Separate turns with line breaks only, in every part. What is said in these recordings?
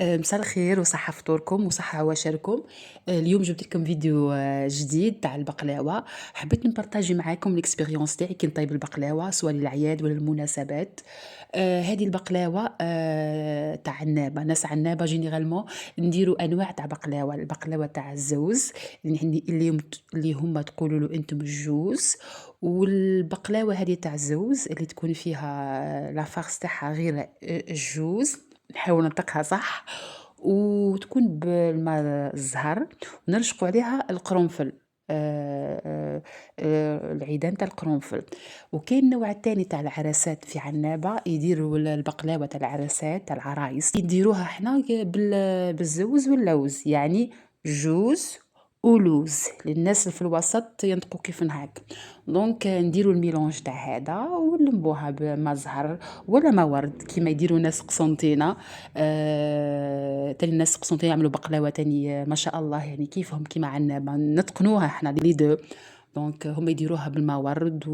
مساء الخير وصحة فطوركم وصحة عواشركم. اليوم جبت لكم فيديو جديد تاع البقلاوة. حبيت نبارطاجي معاكم الاكسبيريونس تاعي كي نطيب البقلاوة سواء للأعياد ولا المناسبات. هذه البقلاوة تاع عنابة، ناس عنابة جينيرالمون نديرو أنواع تاع بقلاوة. البقلاوة تاع الزوز اللي هما تقولوا له انتم الجوز، والبقلاوة هذه تاع الزوز اللي تكون فيها لا فارس تاعها غير الجوز، نحاول ننطقها صح، وتكون بالماء الزهر ونرشقوا عليها القرنفل. العيدان تاع القرنفل. وكاين النوع الثاني تاع العرسات في عنابة يديروا البقلاوة تاع العرسات تاع العرايس، يديروها حنا بالزوز واللوز، يعني جوز ولوز للناس اللي في الوسط ينطقوا كيف هاك. دونك نديروا الميلونج تاع هذا ونلموها بما زهر ولا ما ورد كيما يديروا ناس قسنطينة. تاني الناس قسنطينة يعملوا بقلاوة تاني ما شاء الله، يعني كيفهم كيما عنا نتقنوها احنا لي دو. دونك هم يديروها بالماء ورد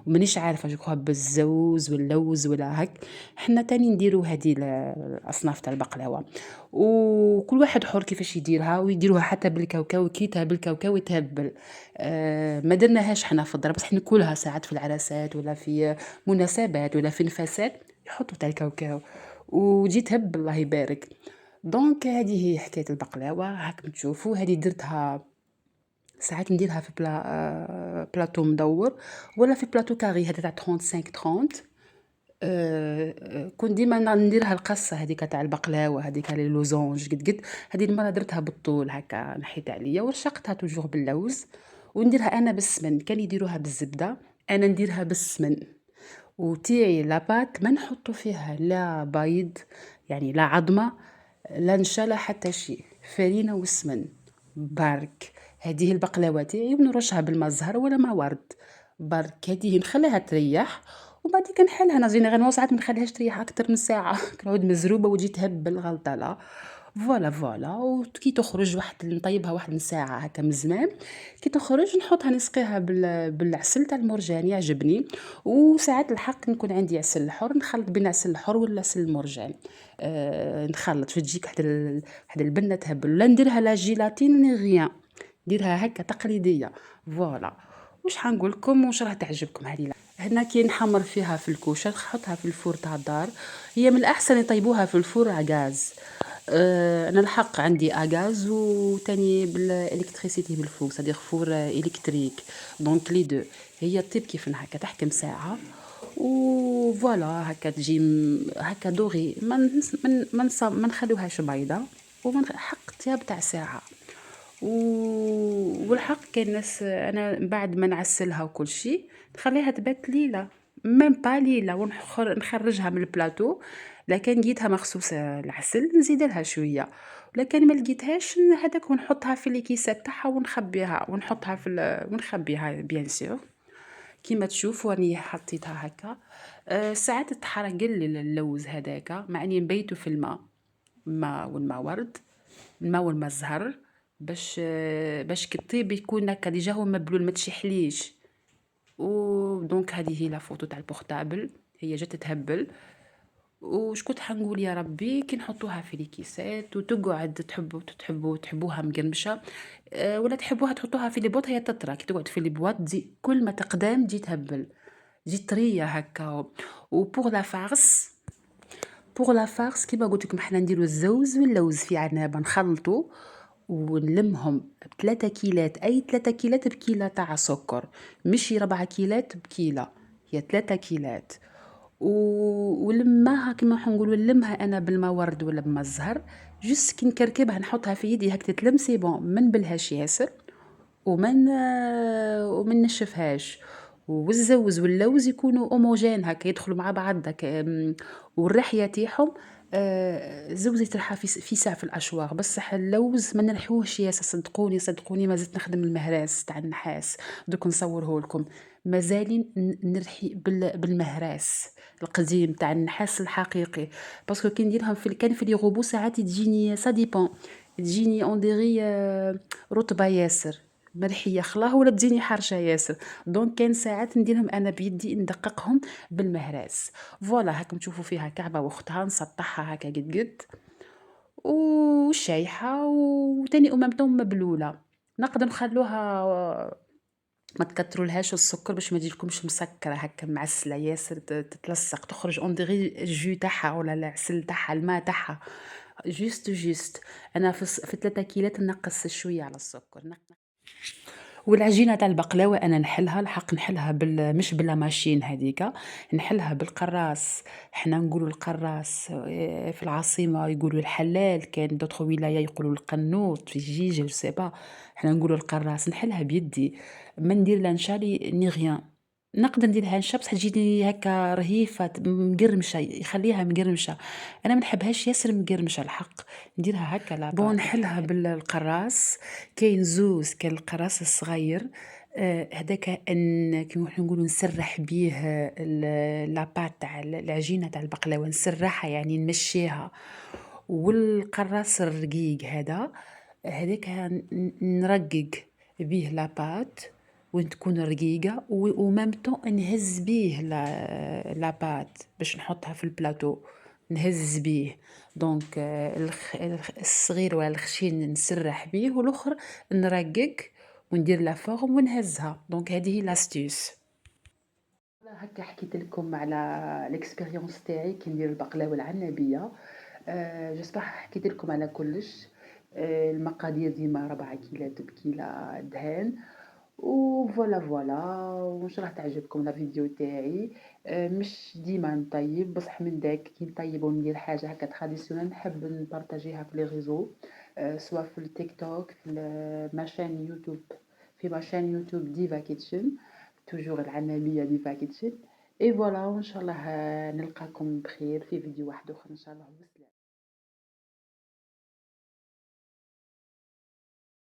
ومانيش عارفه جوكوها بالزوز واللوز ولا هك. حنا تاني نديرو هذه الاصناف تاع البقلاوه، وكل واحد حر كيفاش يديرها، ويديروها حتى بالكاوكاو كي يتهبل الكاوكاو يتهبل. ما درناهاش حنا في الدار، بس ناكلها ساعات في العرسات ولا في مناسبات ولا في نفاسات يحطوا تاع الكاوكاو وتجي تهبل الله يبارك. دونك هذه هي حكايه البقلاوه هاك تشوفوا. هذه درتها ساعات نديرها في بلاطو مدور ولا في بلاطو كاري هذا تاع 35 30. كنت ديما نديرها القصه هذيك تاع البقلاوه هذيك لي لوزونج قد قد. هذه المره درتها بالطول هكا نحيت عليا ورشقتها توجور باللوز. ونديرها انا بالسمن، كان يديروها بالزبده، انا نديرها بالسمن. وتيعي لاباط ما نحطو فيها لا بيض، يعني لا عظمه لا نشا لا حتى شيء، فرينه وسمن برك. هذه البقلاوه تاعي ونرشها بالماء الزهر ولا ما ورد برك. هذه نخليها تريح وبعد كنحلها. انا جينيرالمون ساعات ما نخليهاش تريح اكثر من ساعه كنعود مزروبه وتجي تهبل غلطه لا. فوالا فوالا، وكي تخرج واحد نطيبها واحد من ساعه هكا من زمان، كي تخرج نحطها نسقيها بالعسل تاع المرجان يعجبني. وساعات الحق نكون عندي عسل حر نخلط بين عسل الحر ولا عسل المرجان. نخلط فتجيك واحد البنه تهبل. لا نديرها لا جيلاتين ني غيان، نديرها هكا تقليديه. فوالا، واش حنقول لكم واش راه تعجبكم هذه. هنا كي نحمر فيها في الكوشه نحطها في الفور تاع الدار. هي من الاحسن يطيبوها في الفور على غاز. انا الحق عندي اغاز وتاني بالالكتريسيتي بالفور صديق فور الكتريك. دونك لي دو هي طيب كيف هكا تحكم ساعه وفوالا هكا تجي هكا دوغي ما نخلوهاش بيضه حق طياب تاع ساعه. والحق كاين ناس انا بعد ما نعسلها وكل شيء نخليها تبات ليله، ميم با ليله ونخرجها من البلاطو. لكن لقيتها مخصوص العسل نزيد لها شويه، لكن ما لقيتهاش هذاك ونحطها في الكيسات تاعها ونخبيها ونحطها ونخبيها بيان سور كيما تشوفوا راني حطيتها هكا. ساعات تحرق اللوز هذاك مع اني نبيتو في الماء والماء ورد، الماء والماء الزهر باش كي طيب يكون هكا ديجا هو مبلول ما تشحليش. ودونك هذه هي لا فوتو تاع البورتابل، هي جات تهبل. وش كنت حنقول يا ربي، كي نحطوها في الكيسات وتقعد تحبوها مقرمشه. ولا تحبوها تحطوها في البوط هي تطرى كي تقعد في البواط تجي كل ما تقدام تجي تهبل، تجي طريه هكا. وبوغ لا فارس، كيما قلت لكم حنا نديرو الزوز واللوز في عنابه نخلطو ونلمهم ب3 كيلات، اي 3 كيلات بكيله تاع سكر، مشي 4 كيلات بكيله، هي 3 كيلات. ولماها كيما حنقولوا نلمها انا بالماء ورد ولا بالماء الزهر، جست كي نكركبها نحطها في يدي هاك تتلم سي بون، من بلهاش ياسر ومن نشفهاش. والزوز واللوز يكونوا اوموجين هكا يدخلوا مع بعض هكا. والريحه تاعهم الزوز يترحى في ساع في الاشواق، بصح اللوز ما نرحوهش ياسر. صدقوني ما زلت نخدم المهراس تاع النحاس. دوك نصوره لكم مازالي نرحي بالمهراس القديم تاع النحاس الحقيقي. باسكو كي نديرهم كان في لي غوبو ساعات تجيني سا ديبون، تجيني اون ديغي رطبه ياسر مرحيه خلاه ولا تجيني حرشه ياسر. دونك كان ساعات نديرهم انا بيدي ندققهم بالمهراس. فوالا هاكم تشوفوا فيها كعبه واختها نسطحها هكا قد قد. وشايحة وتاني مبلولة. نقدر نخلّوها ما تكترولهاش السكر باش ما تجيلكمش مسكرة هكا معسلة ياسر تتلصق تخرج on dirait الجو تاعها ولا العسل تاعها الما تاعها جوست. أنا في 3 كيلات نقّص شوية على السكر والعجينة تاع البقلاوة أنا نحلها الحق نحلها مش بالماشين هاذيك، نحلها بالقراص. حنا نقولوا القراص في العاصمة يقولوا الحلال، كاين d'autres ولاية يقولوا القنوط، في جيجة je sais pas. حنا نقولوا القراص، نحلها بيدي، ما ندير لا نشا ني rien. نقدر نديرها نشا بصح تجيني هكا رهيفة مقرمشة، يخليها مقرمشة. أنا ما نحبهاش ياسر مقرمشة الحق، نديرها هكا بون نحلها بالقراص. كاين زوز، كاين القراص الصغير هداك كيما نقولوا نسرح بيه لاباط تاع العجينة تاع البقلاوة، نسرحها يعني نمشيها. والقراص الرقيق هذاك نرقق بيه لاباط وين تكون رقيقة ومام طون نهز بيه لاباط باش نحطها في البلاطو، نهز بيه. دونك الصغير ولا الخشين نسرح بيه والاخر نرقق وندير لا فورم ونهزها. دونك هذه هي لاستيس. هكا حكيت لكم على الاكسبيريونس تاعي كي ندير البقلاوه العنبيه. جيسبر حكيت لكم على كلش. المقادير ديما 4 كيلات بكيلة دهان وفوالا وان شاء الله تعجبكم لا فيديو تاعي. مش ديما نطيب بصح من داك كي نطيب وندير حاجه هكا تراديسيونيل نحب نبارطاجيها في لي ريزو، سواء في التيك توك في ماشين يوتيوب، في ماشين يوتيوب ديفا كيتشن، توجور العنابية ديفا كيتشن. اي فوالا وان شاء الله نلقاكم بخير في فيديو واحد اخر ان شاء الله.